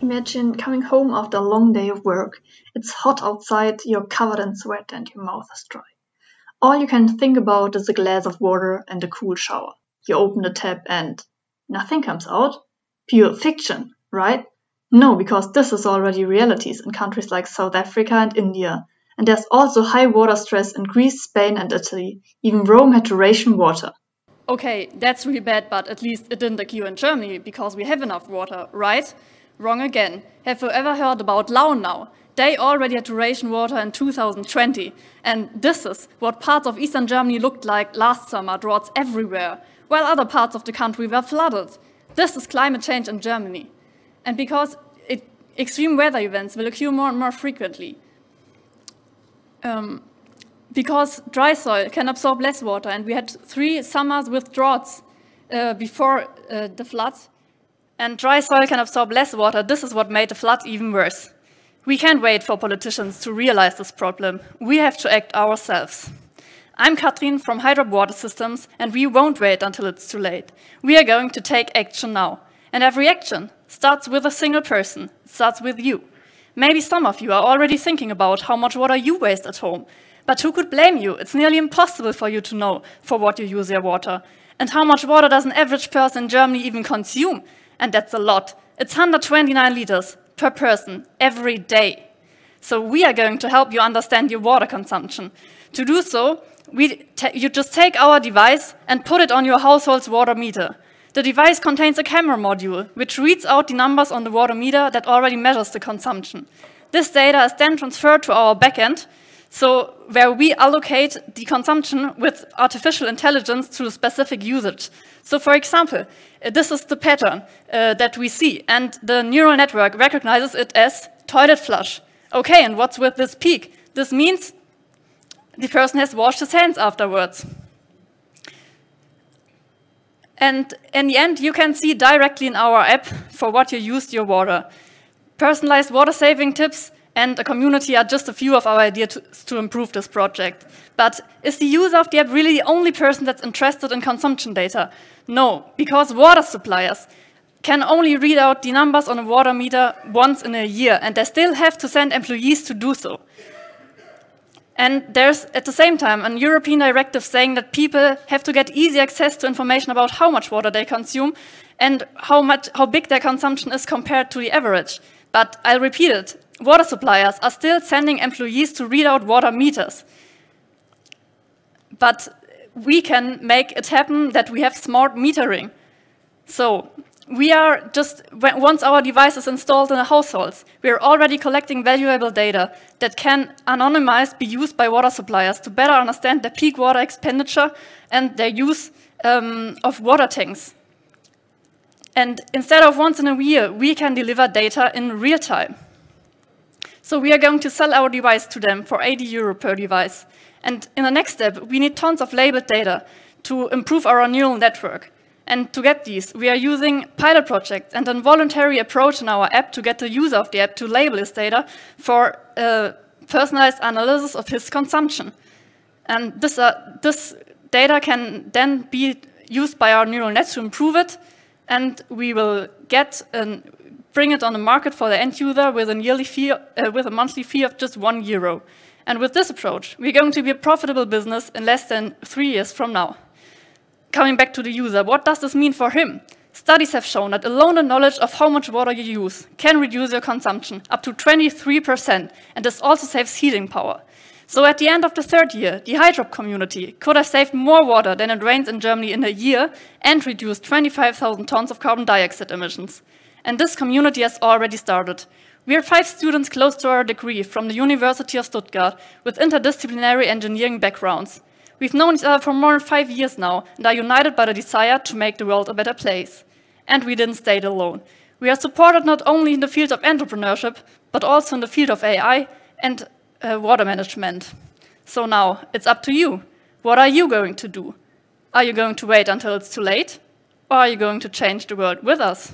Imagine coming home after a long day of work. It's hot outside, you're covered in sweat, and your mouth is dry. All you can think about is a glass of water and a cool shower. You open the tap and nothing comes out? Pure fiction, right? No, because this is already realities in countries like South Africa and India. And there's also high water stress in Greece, Spain, and Italy. Even Rome had to ration water. Okay, that's really bad, but at least it didn't occur in Germany because we have enough water, right? Wrong again. Have you ever heard about Launau? They already had to ration water in 2020. And this is what parts of eastern Germany looked like last summer, droughts everywhere, while other parts of the country were flooded. This is climate change in Germany. And because extreme weather events will occur more and more frequently. Because dry soil can absorb less water, and we had 3 summers with droughts before the flood, and dry soil can absorb less water. This is what made the flood even worse. We can't wait for politicians to realize this problem. We have to act ourselves. I'm Katrin from Hydrop Water Systems, and we won't wait until it's too late. We are going to take action now. And every action starts with a single person. It starts with you. Maybe some of you are already thinking about how much water you waste at home. But who could blame you? It's nearly impossible for you to know for what you use your water. And how much water does an average person in Germany even consume? And that's a lot. It's 129 liters per person every day. So we are going to help you understand your water consumption. To do so, you just take our device and put it on your household's water meter. The device contains a camera module, which reads out the numbers on the water meter that already measures the consumption. This data is then transferred to our backend, so where we allocate the consumption with artificial intelligence to specific usage. So for example, this is the pattern that we see, and the neural network recognizes it as toilet flush. Okay, and what's with this peak? This means the person has washed his hands afterwards. And in the end, you can see directly in our app for what you used your water. Personalized water saving tips and a community are just a few of our ideas to improve this project. But is the user of the app really the only person that's interested in consumption data? No, because water suppliers can only read out the numbers on a water meter once in a year, and they still have to send employees to do so. And there's, at the same time, a European directive saying that people have to get easy access to information about how much water they consume and how big their consumption is compared to the average. But I'll repeat it. Water suppliers are still sending employees to read out water meters. But we can make it happen that we have smart metering. So we are just, once our device is installed in a household, we are already collecting valuable data that can anonymized be used by water suppliers to better understand their peak water expenditure and their use of water tanks. And instead of once in a year, we can deliver data in real time. So we are going to sell our device to them for €80 per device. And in the next step, we need tons of labeled data to improve our neural network. And to get these, we are using pilot projects and a voluntary approach in our app to get the user of the app to label his data for personalized analysis of his consumption. And this data can then be used by our neural net to improve it, and we will bring it on the market for the end user with a monthly fee of just €1. And with this approach, we're going to be a profitable business in less than 3 years from now. Coming back to the user, what does this mean for him? Studies have shown that alone the knowledge of how much water you use can reduce your consumption up to 23%, and this also saves heating power. So at the end of the 3rd year, the Hydrop community could have saved more water than it rains in Germany in a year and reduced 25,000 tons of carbon dioxide emissions. And this community has already started. We are 5 students close to our degree from the University of Stuttgart with interdisciplinary engineering backgrounds. We've known each other for more than 5 years now and are united by the desire to make the world a better place. And we didn't stay alone. We are supported not only in the field of entrepreneurship, but also in the field of AI and water management. So now, it's up to you. What are you going to do? Are you going to wait until it's too late? Or are you going to change the world with us?